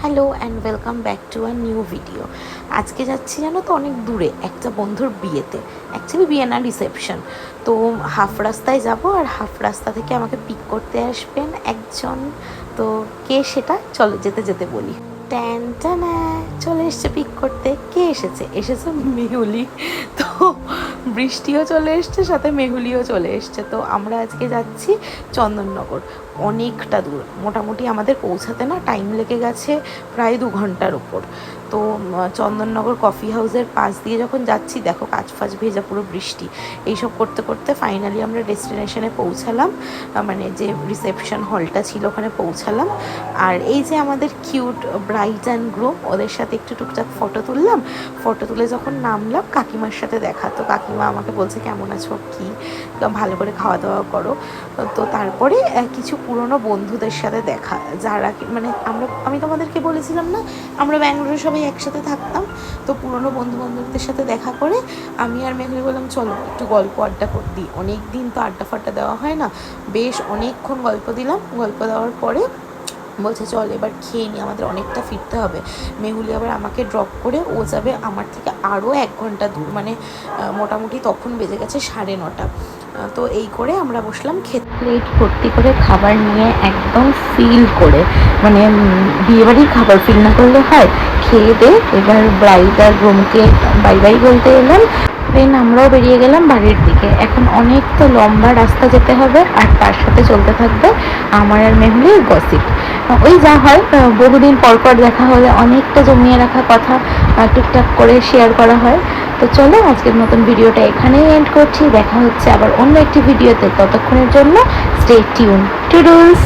Hello and welcome back to a new video. আজকে যাচ্ছি জানো তো অনেক দূরে একটা বন্ধুর বিয়েতে। অ্যাকচুয়ালি বিয়ে না, রিসেপশন। তো হাফ রাস্তায় যাব আর হাফ রাস্তা থেকে আমাকে পিক করতে আসবেন একজন। তো কে সেটা চলো যেতে যেতে বলি। ট্যান ট্যানা চলে এসছে পিক করতে। কে এসেছে? এসেছে মেহুলি। তো বৃষ্টিও চলে এসছে, সাথে মেহুলিও চলে এসছে। তো আমরা আজকে যাচ্ছি চন্দননগর। অনেকটা দূর, মোটামুটি আমাদের পৌঁছাতে না টাইম লেগে গেছে প্রায় 2 ঘন্টার উপর। তো চন্দননগর কফি হাউসের পাশ দিয়ে যখন যাচ্ছি, দেখো কাঁচ ফাঁচ ভেজা, পুরো বৃষ্টি। এইসব করতে করতে ফাইনালি আমরা ডেস্টিনেশনে পৌঁছালাম, মানে যে রিসেপশন হলটা ছিল ওখানে পৌঁছালাম। আর এই যে আমাদের কিউট ব্রাইড অ্যান্ড গ্রুম, ওদের সাথে একটু টুকটাক ফটো তুললাম। ফটো তুলে যখন নামলাম, কাকিমার সাথে দেখা। তো কাকিমা আমাকে বলছে কেমন আছো, কি ভালো করে খাওয়া দাওয়া করো। তো তারপরে কিছু পুরনো বন্ধুদের সাথে দেখা, যারা মানে আমি তোমাদেরকে বলেছিলাম না আমরা ব্যাঙ্গালোরে সবাই একসাথে থাকতাম। তো পুরনো বন্ধু বান্ধবদের সাথে দেখা করে আমি আর মেঘলি বললাম চলো একটু গল্প আড্ডা করে দিই। অনেক দিন তো আড্ডা ফাড্ডা দেওয়া হয় না। বেশ অনেকক্ষণ গল্প দিলাম। গল্প দেওয়ার পরে বলছে চল এবার খেয়ে নিই, আমাদের অনেকটা ফিরতে হবে। মেহুলি আবার আমাকে ড্রপ করে ও যাবে আমার থেকে আরও 1 ঘন্টা দূর, মানে মোটামুটি তখন বেজে গেছে 9:30। তো এই করে আমরা বসলাম খেতে। প্লেট ভর্তি করে খাবার নিয়ে একদম ফিল করে, মানে বিয়েবাড়ির খাবার ফিল না করলে হয়। খেয়ে দে এবার ব্রাইড আর গ্রুমকে বাই বাই বলতে এলাম। দেন আমরাও বেরিয়ে গেলাম বাড়ির দিকে। এখন অনেক তো লম্বা রাস্তা যেতে হবে, আর তার সাথে চলতে থাকবে আমার আর মেহুলির গসিপ। ওই যা হয়, বহুদিন পর পর দেখা হলে অনেকটা জমিয়ে রাখা কথা টুকটাক করে শেয়ার করা হয়। তো চলো আজকের মতন ভিডিওটা এখানেই এন্ড করছি। দেখা হচ্ছে আবার অন্য একটি ভিডিওতে। ততক্ষণের জন্য স্টে টিউন। টুডলস।